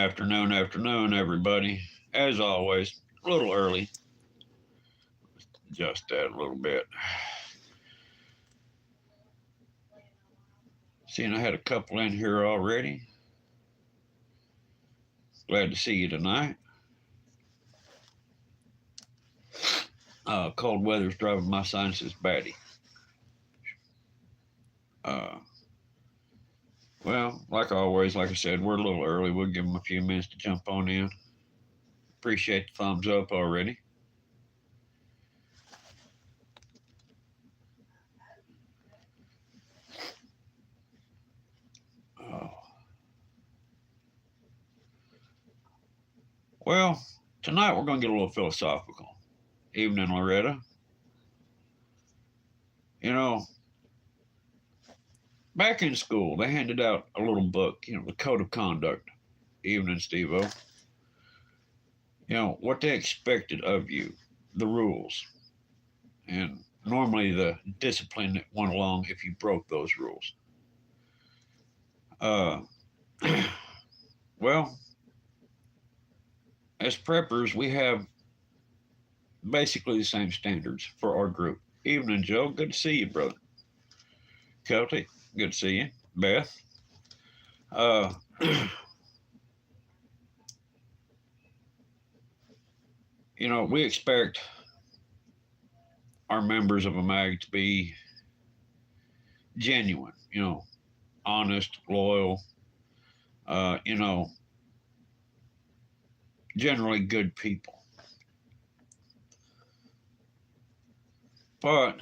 Afternoon, everybody. As always, a little early, just that a little bit. Seeing I had a couple in here already. Glad to see you tonight. Cold weather's driving my sinuses batty. Uh, well, like always, like I said, we're a little early. We'll give them a few minutes to jump on in. Appreciate the thumbs up already. Uh, well, tonight we're going to get a little philosophical. Evening, Loretta. You know, back in school, they handed out a little book, the Code of Conduct. Evening, Steve O. What they expected of you, the rules, and normally the discipline that went along if you broke those rules. Uh, well, as preppers, we have basically the same standards for our group. Evening, Joe. Good to see you, brother. Kelty, good to see you. Beth. Uh, we expect our members of a mag to be genuine, honest, loyal, uh, you know, generally good people. But,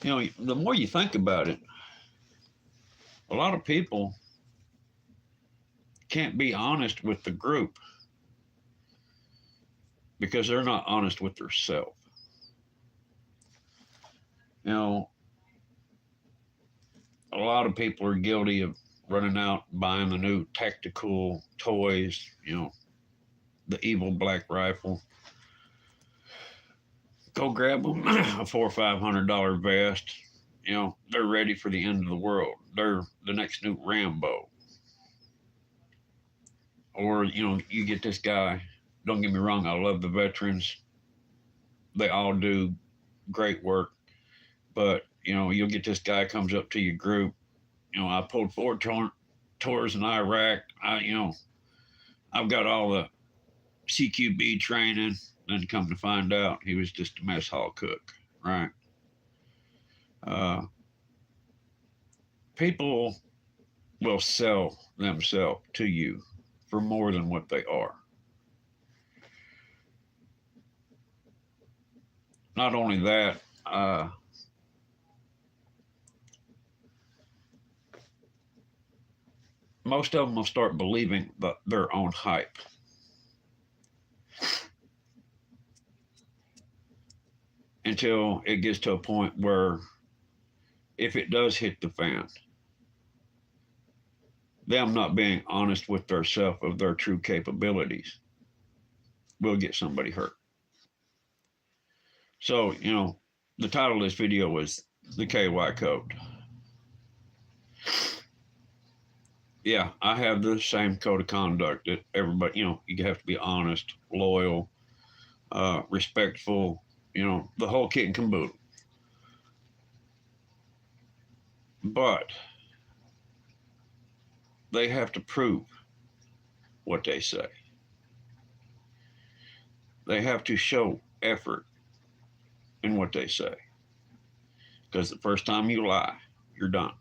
the more you think about it, a lot of people can't be honest with the group because they're not honest with themselves. A lot of people are guilty of running out buying the new tactical toys, the evil black rifle. Go grab them a $400 or $500 vest. They're ready for the end of the world. They're the next new Rambo. Or, you get this guy. Don't get me wrong, I love the veterans. They all do great work. But, you'll get this guy comes up to your group. I pulled 4 tours in Iraq. I've got all the CQB training. Then come to find out he was just a mess hall cook, right? People will sell themselves to you for more than what they are. Not only that, most of them will start believing their own hype. Until it gets to a point where if it does hit the fan, them not being honest with themselves of their true capabilities will get somebody hurt. So, the title of this video was the KY Code. Yeah, I have the same code of conduct that everybody, you have to be honest, loyal, respectful, the whole kit and caboodle. But they have to prove what they say. They have to show effort in what they say. Because the first time you lie, you're done.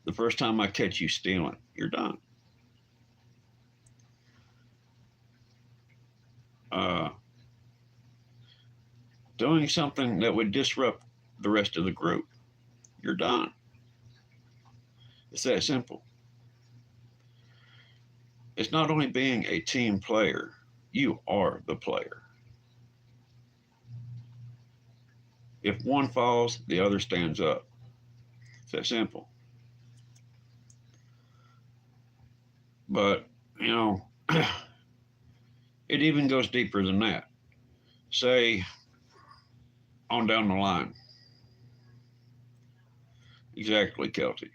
The first time I catch you stealing, you're done. Doing something that would disrupt the rest of the group, you're done. It's that simple. It's not only being a team player, you are the player. If one falls, the other stands up. It's that simple. But, it even goes deeper than that. Say, on down the line. Exactly, Kelty.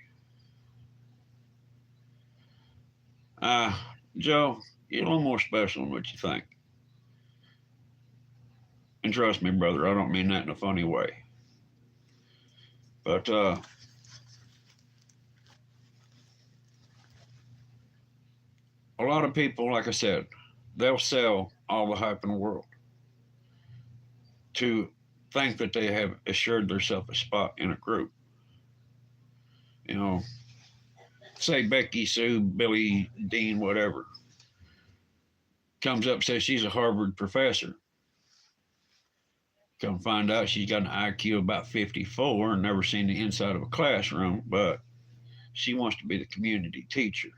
Joe, you're a little more special than what you think. And trust me, brother, I don't mean that in a funny way. But a lot of people, like I said, they'll sell all the hype in the world to think that they have assured themselves a spot in a group. You know, say Becky Sue, Billy Dean, whatever, comes up says she's a Harvard professor. Come find out she's got an IQ of about 54 and never seen the inside of a classroom, but she wants to be the community teacher.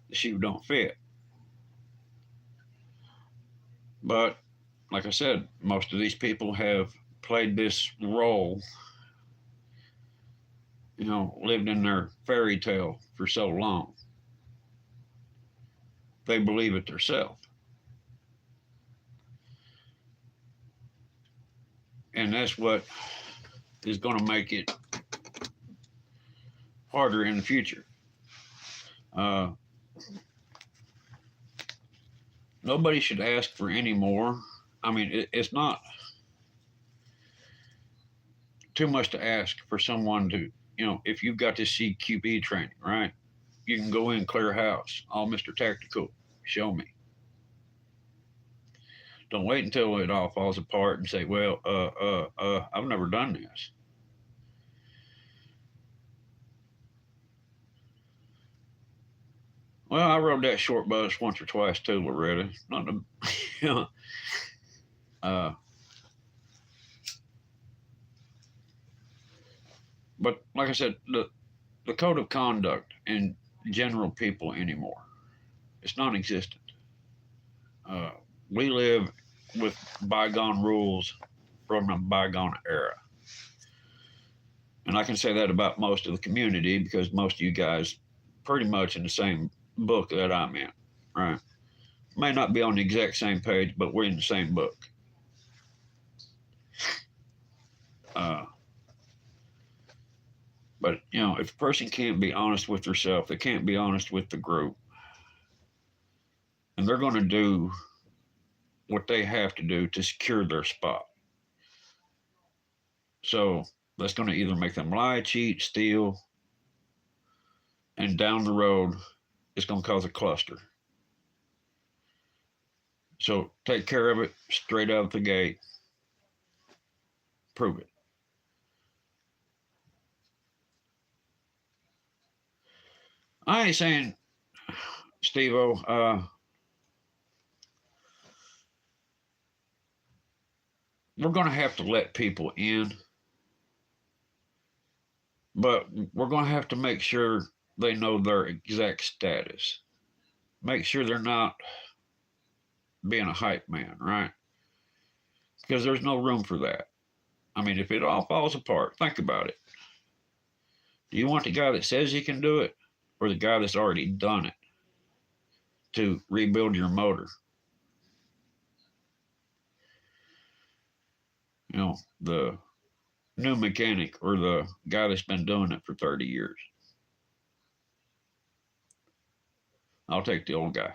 The shoe don't fit. But like I said, most of these people have played this role, lived in their fairy tale for so long. They believe it themselves. And that's what is going to make it harder in the future. Nobody should ask for any more. I mean, it's not too much to ask for someone to, if you've got this CQB training, right? You can go in, clear house, all Mr. Tactical, show me. Don't wait until it all falls apart and say, well, I've never done this. Well, I rode that short bus once or twice too, Loretta. Not a, but like I said, the code of conduct in general people anymore, it's non-existent. We live with bygone rules from a bygone era. And I can say that about most of the community because most of you guys pretty much in the same book that I'm in, right? May not be on the exact same page, but we're in the same book. But, if a person can't be honest with themselves, they can't be honest with the group, and they're going to do what they have to do to secure their spot. So that's going to either make them lie, cheat, steal, and down the road, it's going to cause a cluster. So take care of it straight out of the gate. Prove it. I ain't saying, Steve-O, we're going to have to let people in, but we're going to have to make sure they know their exact status. Make sure they're not being a hype man, right? Because there's no room for that. I mean, if it all falls apart, think about it. Do you want the guy that says he can do it or the guy that's already done it to rebuild your motor? The new mechanic or the guy that's been doing it for 30 years. I'll take the old guy.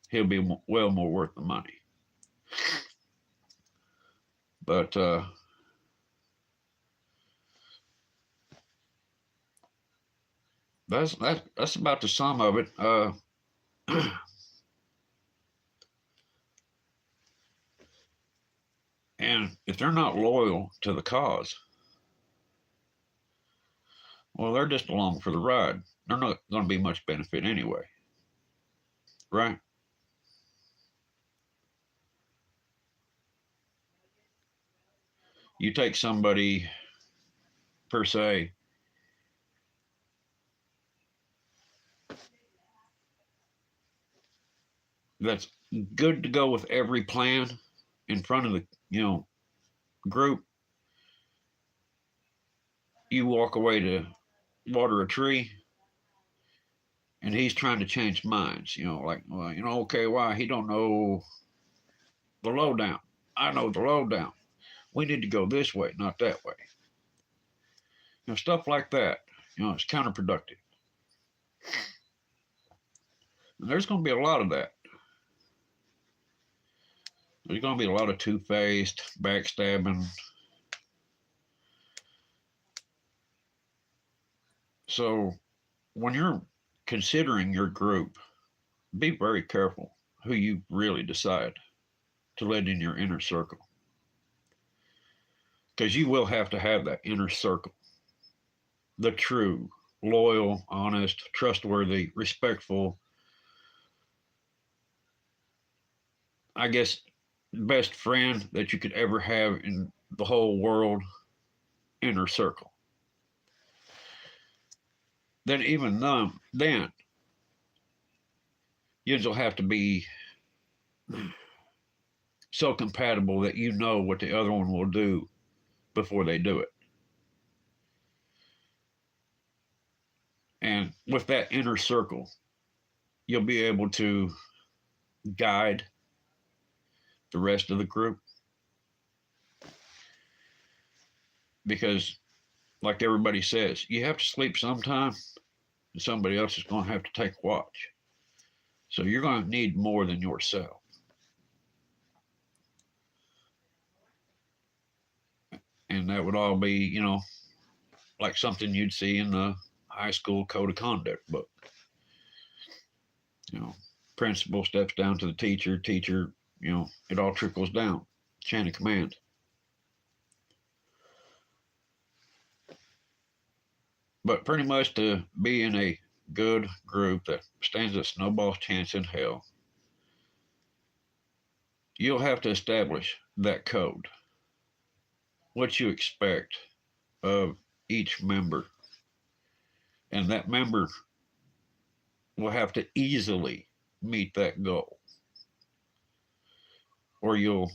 He'll be well more worth the money. But that's about the sum of it. And if they're not loyal to the cause, well, they're just along for the ride. They're not going to be much benefit anyway, right? You take somebody, per se, that's good to go with every plan in front of the, group. You walk away to water a tree and he's trying to change minds, like, well, okay, why? He don't know the lowdown. I know the lowdown. We need to go this way, not that way. Stuff like that, it's counterproductive. And there's going to be a lot of that. There's going to be a lot of two-faced, backstabbing. So when you're considering your group, be very careful who you really decide to let in your inner circle. Because you will have to have that inner circle. The true, loyal, honest, trustworthy, respectful, I guess, best friend that you could ever have in the whole world, inner circle. Then even then, you'll have to be so compatible that you know what the other one will do before they do it. And with that inner circle, you'll be able to guide the rest of the group. Because, like everybody says, you have to sleep sometime, and somebody else is going to have to take watch. So you're going to need more than yourself. And that would all be, like something you'd see in the high school code of conduct book. Principal steps down to the teacher, it all trickles down, chain of command. But pretty much to be in a good group that stands a snowball's chance in hell, you'll have to establish that code, what you expect of each member. And that member will have to easily meet that goal, or you'll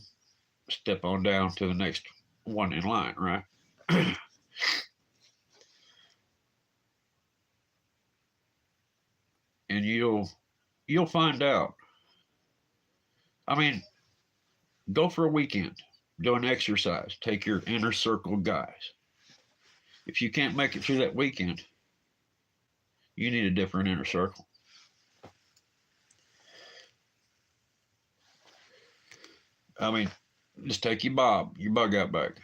step on down to the next one in line, right? And you'll find out. I mean, go for a weekend, do an exercise, take your inner circle guys. If you can't make it through that weekend, you need a different inner circle. I mean, just take your bug out bag.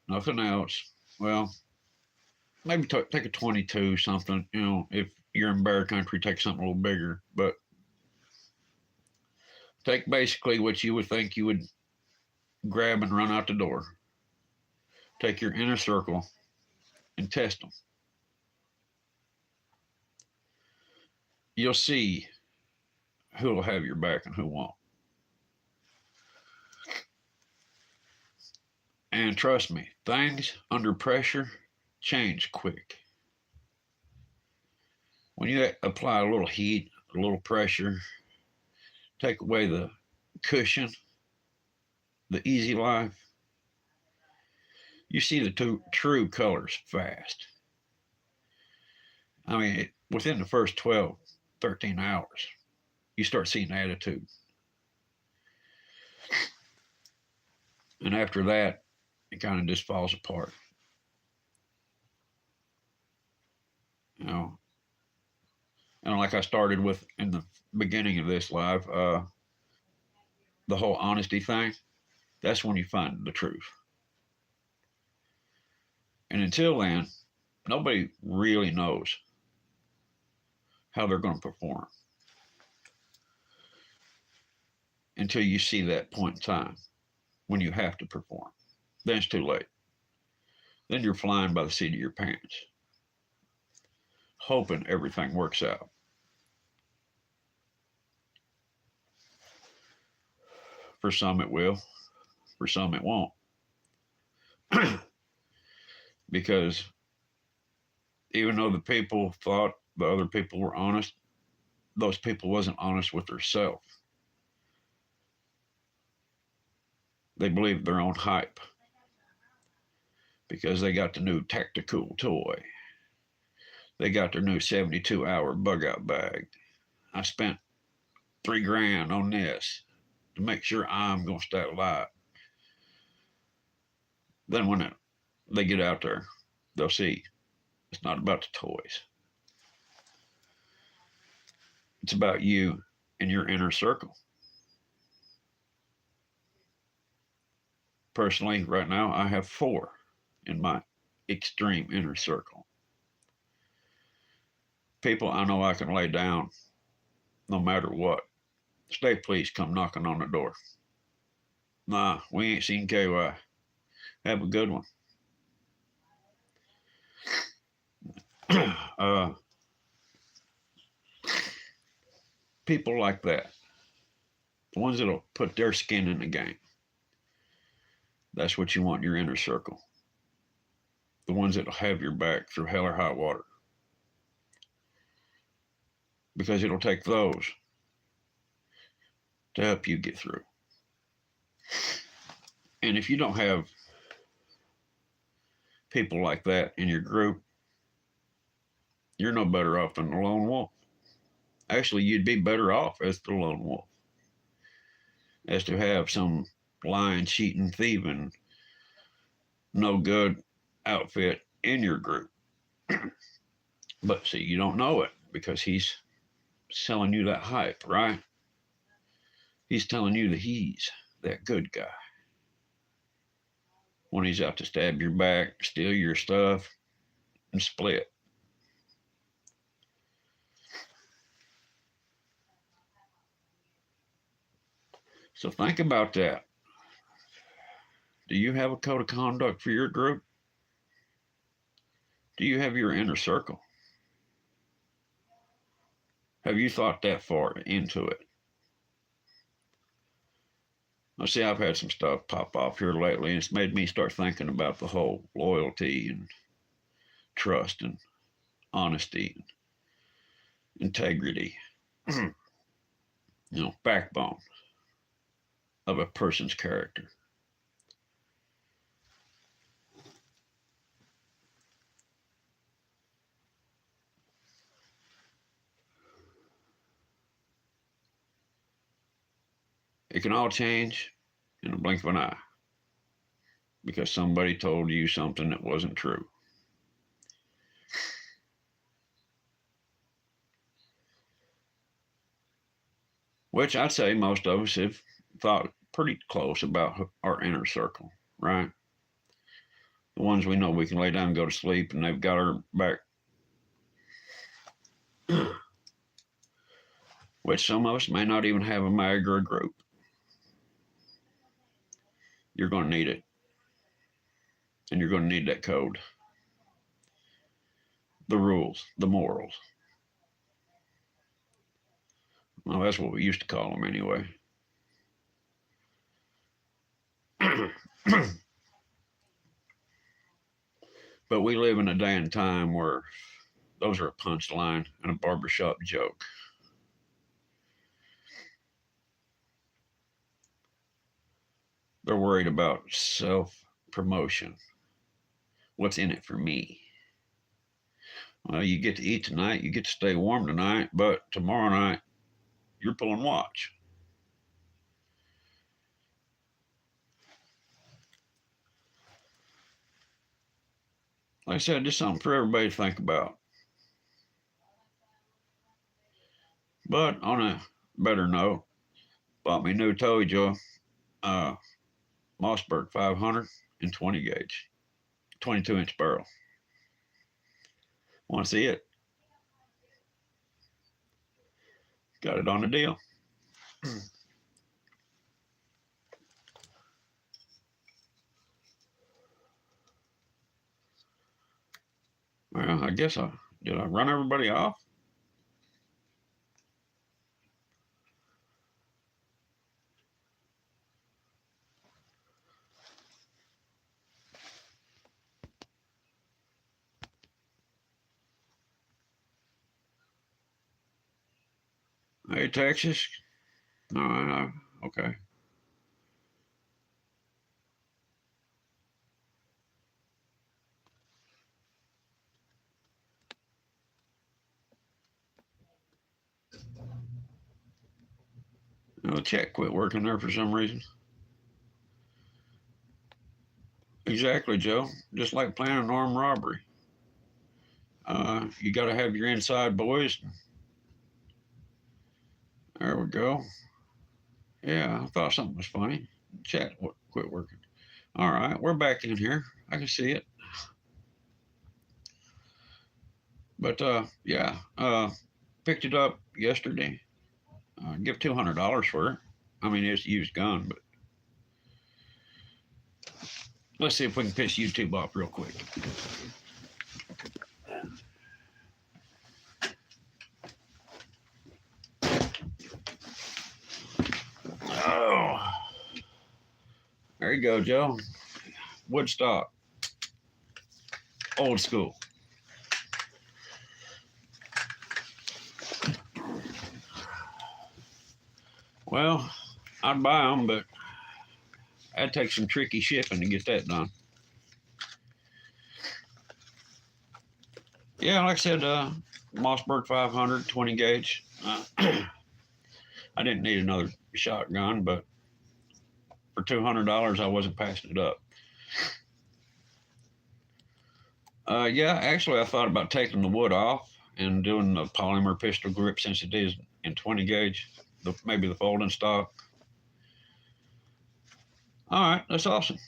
Nothing else. Well, maybe take a 22 something, if you're in bear country, take something a little bigger. But take basically what you would think you would grab and run out the door. Take your inner circle and test them. You'll see who will have your back and who won't. And trust me, things under pressure change quick. When you apply a little heat, a little pressure, take away the cushion, the easy life, you see the true colors fast. I mean, within the first 12, 13 hours, you start seeing attitude. And after that, it kind of just falls apart. And like I started with in the beginning of this live, the whole honesty thing, that's when you find the truth. And until then, nobody really knows how they're going to perform until you see that point in time when you have to perform. Then it's too late. Then you're flying by the seat of your pants, hoping everything works out. For some it will, for some it won't. Because even though the people thought the other people were honest, those people wasn't honest with themselves. They believed their own hype because they got the new tactical toy. They got their new 72-hour bug out bag. I spent $3,000 on this to make sure I'm going to stay alive. Then when they get out there, they'll see it's not about the toys. It's about you and your inner circle. Personally, right now, I have 4 in my extreme inner circle. People I know I can lay down no matter what. Stay, please, come knocking on the door. Nah, we ain't seen KY. Have a good one. uh, People like that, the ones that'll put their skin in the game. That's what you want in your inner circle. The ones that'll have your back through hell or high water. Because it'll take those to help you get through. And if you don't have people like that in your group, you're no better off than the lone wolf. Actually, you'd be better off as the lone wolf, as to have some lying, cheating, thieving, no good outfit in your group. But see, you don't know it because he's selling you that hype, right? He's telling you that he's that good guy. When he's out to stab your back, steal your stuff, and split. So think about that. Do you have a code of conduct for your group? Do you have your inner circle? Have you thought that far into it? I see I've had some stuff pop off here lately, and it's made me start thinking about the whole loyalty and trust and honesty and integrity, backbone of a person's character. It can all change in a blink of an eye because somebody told you something that wasn't true. Which I'd say most of us have thought pretty close about our inner circle, right? The ones we know we can lay down and go to sleep and they've got our back. Which some of us may not even have a mag or a group. You're going to need it. And you're going to need that code. The rules, the morals. Well, that's what we used to call them anyway. But we live in a day and time where those are a punchline and a barbershop joke. They're worried about self-promotion. What's in it for me? Well, you get to eat tonight, you get to stay warm tonight, but tomorrow night, you're pulling watch. Like I said, just something for everybody to think about. But on a better note, bought me a new toy, Joe. Mossberg 500 and 20 gauge, 22-inch barrel. Want to see it? Got it on the deal. Well, I guess did I run everybody off? Hey, Texas. No, okay. The chat quit working there for some reason. Exactly, Joe. Just like planning an armed robbery. You got to have your inside boys There we go. Yeah, I thought something was funny. Chat quit working. All right, we're back in here. I can see it. But yeah, picked it up yesterday. Give $200 for it. I mean, it's a used gun, but let's see if we can piss YouTube off real quick. Oh, there you go, Joe. Woodstock, old school. Well, I'd buy them, but that'd take some tricky shipping to get that done. Yeah, like I said, Mossberg 500, 20 gauge. I didn't need another shotgun, but for $200, I wasn't passing it up. Yeah, actually, I thought about taking the wood off and doing the polymer pistol grip since it is in 20 gauge, maybe the folding stock. All right, that's awesome.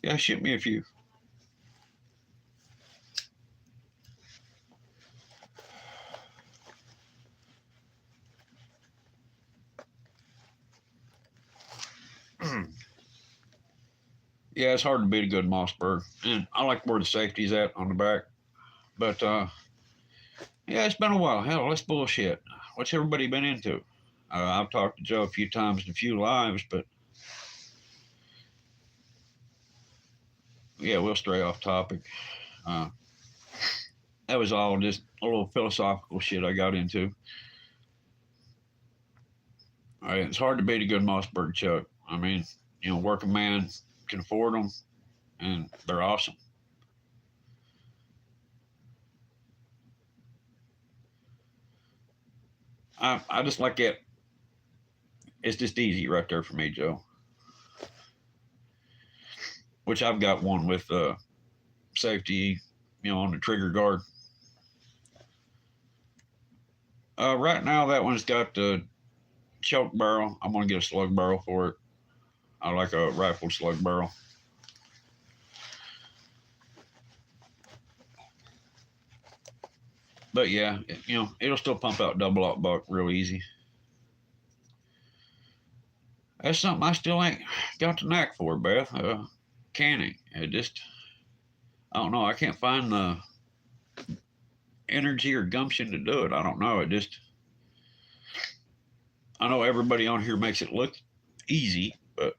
Yeah, ship me a few. Yeah, it's hard to beat a good Mossberg, and I like where the safety's at on the back. But yeah, it's been a while. Hell, let's bullshit. What's everybody been into? I've talked to Joe a few times in a few lives, but yeah, we'll stray off topic. Uh, that was all just a little philosophical shit I got into. All right, it's hard to beat a good Mossberg chuck. I mean, working man can afford them, and they're awesome. I just like it. It's just easy right there for me, Joe. Which I've got one with safety, on the trigger guard. Right now, that one's got the choke barrel. I'm gonna get a slug barrel for it. I like a rifled slug barrel. But yeah, it'll still pump out double aught buck real easy. That's something I still ain't got the knack for, Beth. Canning. I don't know. I can't find the energy or gumption to do it. I don't know. I know everybody on here makes it look easy, but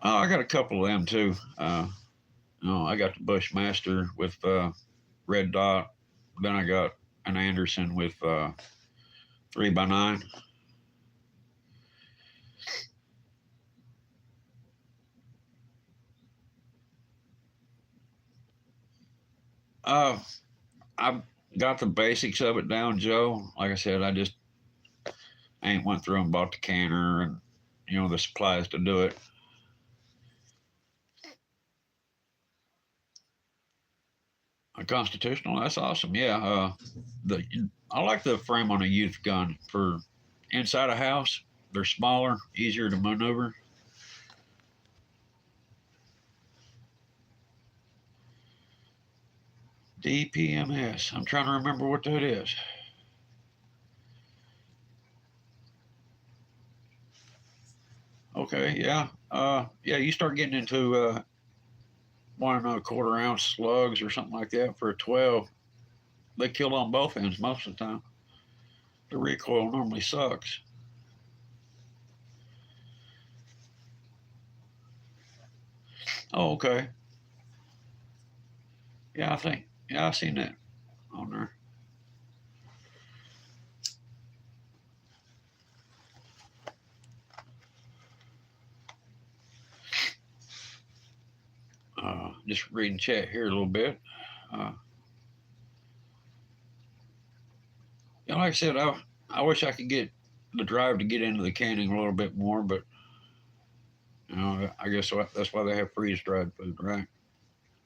I got a couple of them too. I got the Bushmaster with red dot. Then I got an Anderson with 3x9. Uh, I've got the basics of it down, Joe. Like I said, I ain't went through and bought the canner and the supplies to do it. A constitutional, that's awesome. Yeah, I like the frame on a youth gun for inside a house. They're smaller, easier to maneuver. DPMS. I'm trying to remember what that is. Okay, yeah. Yeah, you start getting into 1.25 ounce slugs or something like that for a 12. They kill on both ends most of the time. The recoil normally sucks. Oh, okay. Yeah, I've seen that on there. Just reading chat here a little bit. Uh, like I said, I wish I could get the drive to get into the canning a little bit more, but I guess that's why they have freeze dried food, right?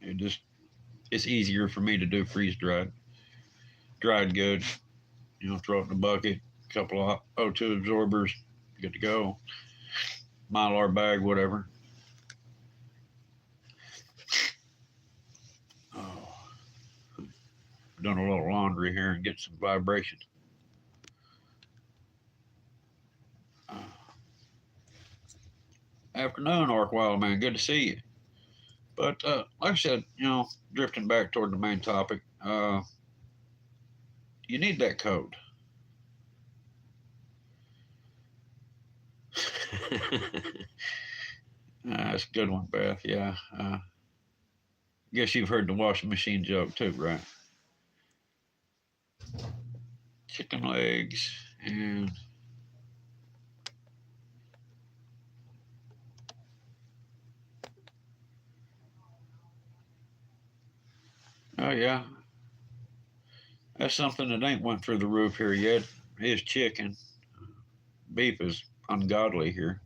It's easier for me to do freeze dried goods. throw it in the bucket, a couple of O2 absorbers, good to go. Mylar bag, whatever. Oh, done a little laundry here and get some vibration. Uh, Afternoon, Ark Wild Man. Good to see you. But like I said, drifting back toward the main topic, you need that code. That's a good one, Beth. Yeah. Guess you've heard the washing machine joke too, right? Chicken legs and oh yeah, that's something that ain't went through the roof here yet. Is chicken. Beef is ungodly here.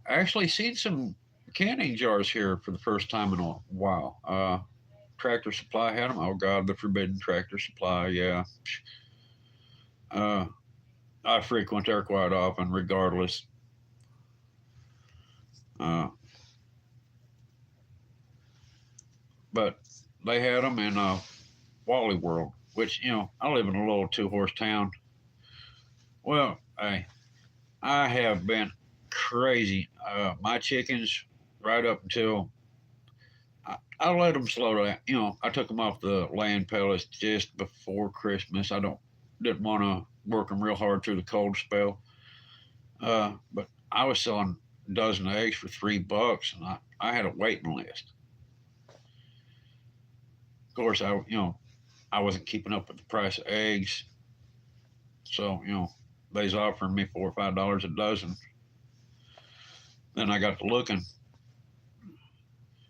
Actually seen some canning jars here for the first time in a while. Tractor Supply had them. Oh God, the forbidden Tractor Supply. Yeah. Uh, I frequent there quite often, regardless. Uh, but they had them in Wally World, which I live in a little two-horse town. Well, I have been crazy. My chickens, right up until I let them slow down. I took them off the land pellets just before Christmas. I didn't want to work them real hard through the cold spell. But I was selling a dozen eggs for $3, and I had a waiting list. Of course, I wasn't keeping up with the price of eggs, so they was offering me $4 or $5 a dozen. Then I got to looking.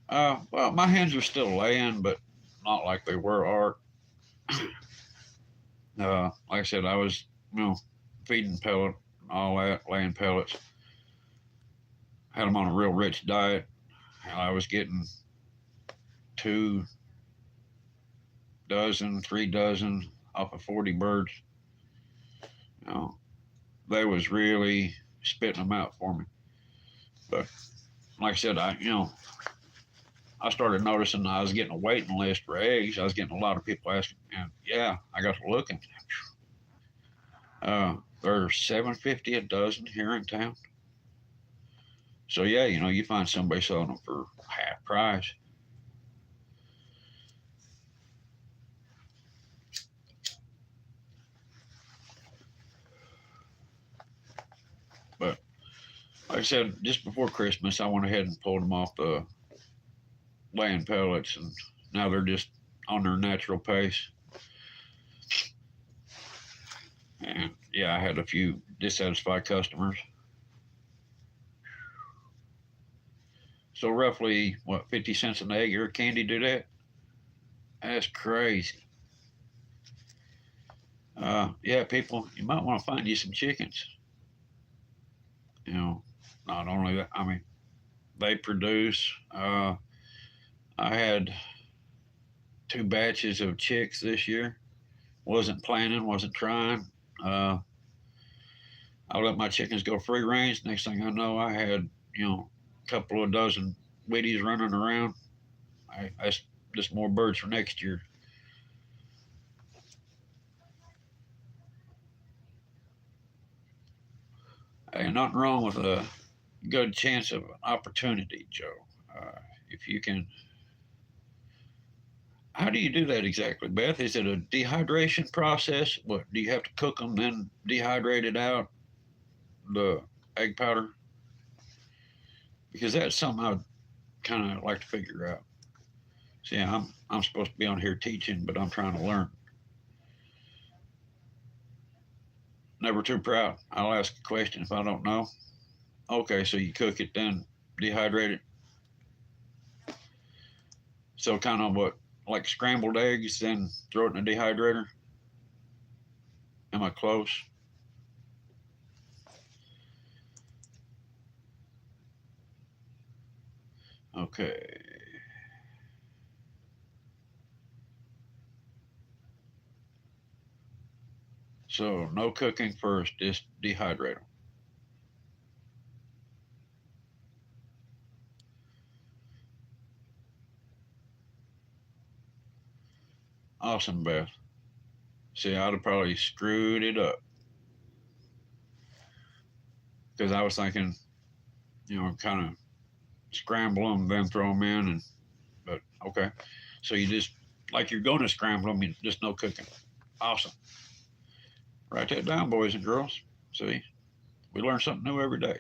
Well, my hens are still laying, but not like they were. Art. Like I said, I was feeding pellet, all that, laying pellets. Had them on a real rich diet. I was getting 2 dozen, 3 dozen off of 40 birds. You know, they was really spitting them out for me. But like I said, I started noticing I was getting a waiting list for eggs. I was getting a lot of people asking, and yeah, I got to looking. They're $7.50 a dozen here in town. So yeah, you find somebody selling them for half price. But like I said, just before Christmas, I went ahead and pulled them off the laying pellets, and now they're just on their natural pace. And yeah, I had a few dissatisfied customers. So roughly, what, 50 cents an egg or candy do that? That's crazy. Yeah, people, you might want to find you some chickens. You know, not only that, I mean, they produce. I had 2 batches of chicks this year. Wasn't planning, wasn't trying. Uh, I let my chickens go free range. Next thing I know, I had, a couple of dozen Wheaties running around. That's just more birds for next year. Hey, nothing wrong with a good chance of an opportunity, Joe. If you can, how do you do that exactly, Beth? Is it a dehydration process? What do you have to cook them, then dehydrate it out, the egg powder? Because that's something I'd kind of like to figure out. See, I'm supposed to be on here teaching, but I'm trying to learn. Never too proud. I'll ask a question if I don't know. Okay, so you cook it, then dehydrate it. So kind of what, like scrambled eggs, then throw it in a dehydrator. Am I close? Okay. So no cooking first, just dehydrate them. Awesome, Beth. See, I'd have probably screwed it up because I was thinking, kind of scramble them, then throw them in, and but okay. So you just like you're going to scramble them, you just no cooking. Awesome. Write that down, boys and girls. See, we learn something new every day.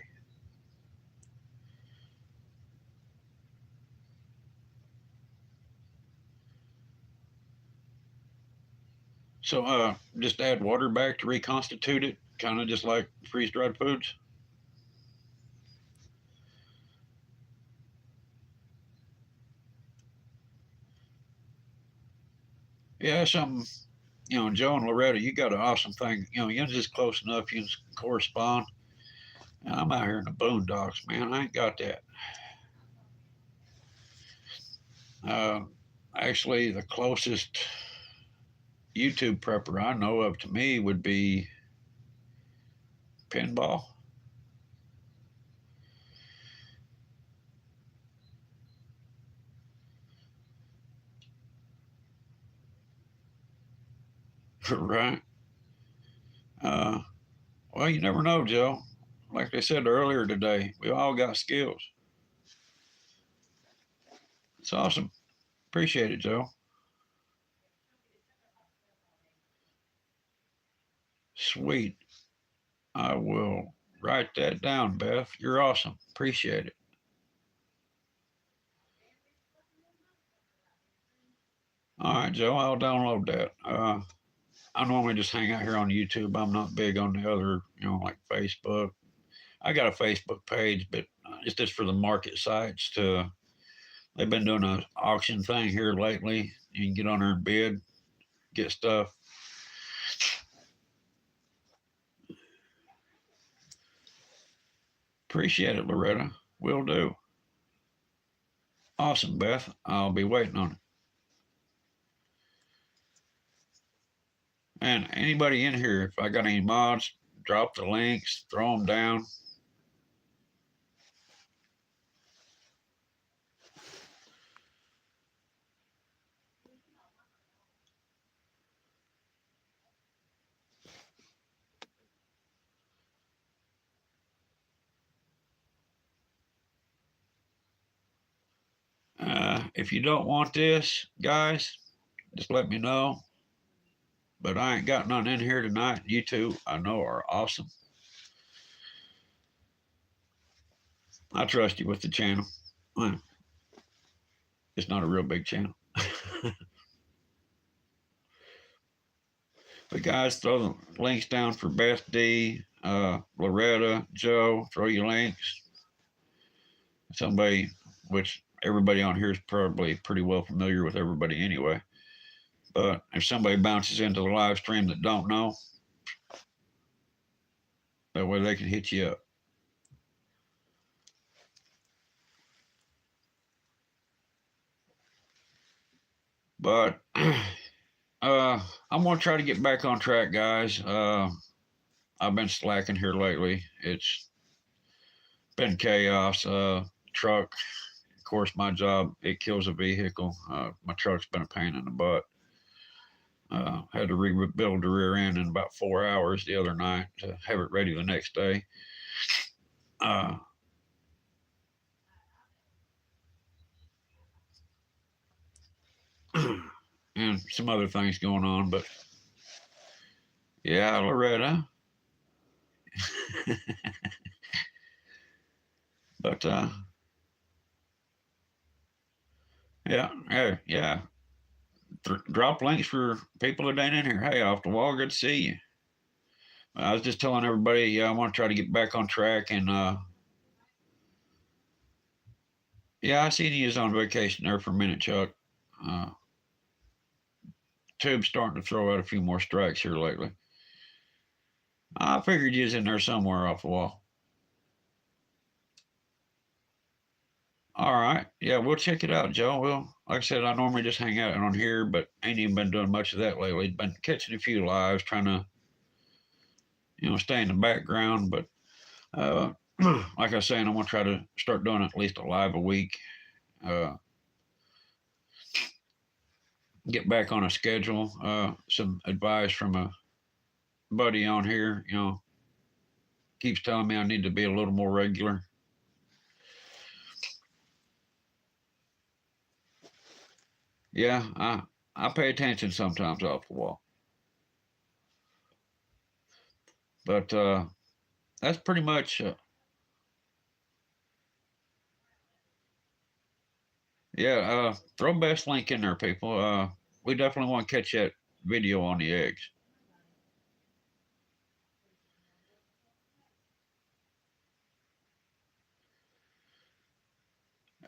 So just add water back to reconstitute it, kind of just like freeze dried foods. Yeah, something. Joe and Loretta, you got an awesome thing. You're just close enough. You can correspond. And I'm out here in the boondocks, man. I ain't got that. Uh, Actually, the closest YouTube prepper I know of to me would be pinball. Right? Uh, well, you never know, Joe. Like I said earlier today, we all got skills. It's awesome. Appreciate it, Joe. Sweet. I will write that down, Beth. You're awesome. Appreciate it. All right, Joe. I'll download that. I normally just hang out here on YouTube. I'm not big on the other, like Facebook. I got a Facebook page, but it's just for the market sites. They've been doing an auction thing here lately. You can get on there and bid, get stuff. Appreciate it, Loretta. Will do. Awesome, Beth. I'll be waiting on it. And anybody in here, if I got any mods, drop the links, throw them down. If you don't want this, guys, just let me know. But I ain't got none in here tonight. You two, I know, are awesome. I trust you with the channel. It's not a real big channel. But guys, throw the links down for Beth D, Loretta, Joe. Throw your links. Somebody, which everybody on here is probably pretty well familiar with everybody anyway. But if somebody bounces into the live stream that don't know, that way they can hit you up. But I'm gonna try to get back on track, guys. I've been slacking here lately. It's been chaos. Truck, of course, my job it kills a vehicle. My truck's been a pain in the butt. Had to rebuild the rear end in about 4 hours the other night to have it ready the next day. Uh, and some other things going on, but yeah, Loretta. But yeah. Drop links for people that ain't in here. Hey, off the wall, good to see you. I was just telling everybody, yeah, I want to try to get back on track, and yeah, I seen you was on vacation there for a minute, Chuck. Uh, Tube's starting to throw out a few more strikes here lately. I figured you was in there somewhere off the wall. All right, yeah, we'll check it out, Joe. Well, like I said, I normally just hang out on here, but ain't even been doing much of that lately. Been catching a few lives, trying to stay in the background. But like I was saying, I'm gonna try to start doing at least a live a week. Uh, get back on a schedule. Some advice from a buddy on here, keeps telling me I need to be a little more regular. Yeah, I pay attention sometimes off the wall, but that's pretty much yeah. Throw best link in there, people. We definitely want to catch that video on the eggs.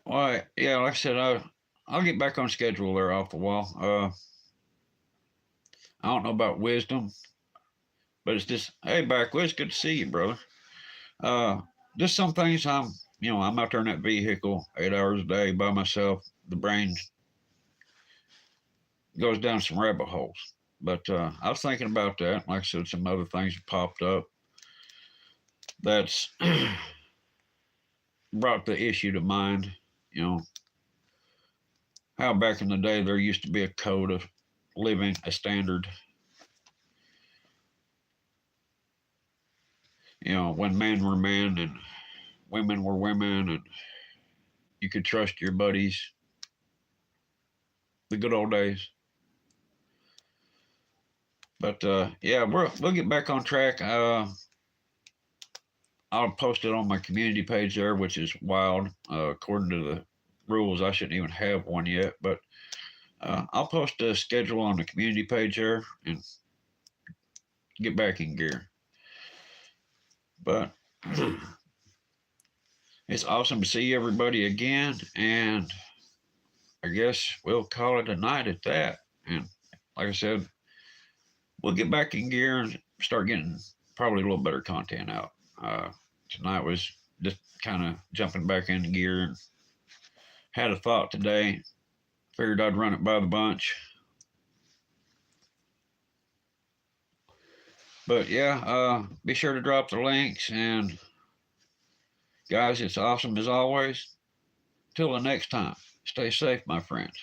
Well, yeah, like I said, I'll get back on schedule there off the wall. I don't know about wisdom, but it's just, hey, Backwoods, good to see you, brother. Uh, just some things I'm out there in that vehicle 8 hours a day by myself. The brain goes down some rabbit holes. But I was thinking about that. Like I said, some other things popped up that's brought the issue to mind. You know, how back in the day there used to be a code of living, a standard. When men were men and women were women, and you could trust your buddies. The good old days. But yeah, we'll get back on track. I'll post it on my community page there, which is wild. According to the rules, I shouldn't even have one yet. But I'll post a schedule on the community page there and get back in gear. But it's awesome to see everybody again. And I guess we'll call it a night at that. And like I said, we'll get back in gear and start getting probably a little better content out. Tonight was just kind of jumping back into gear and had a thought today. Figured I'd run it by the bunch. But yeah, be sure to drop the links. And guys, it's awesome as always. Till the next time, stay safe, my friends.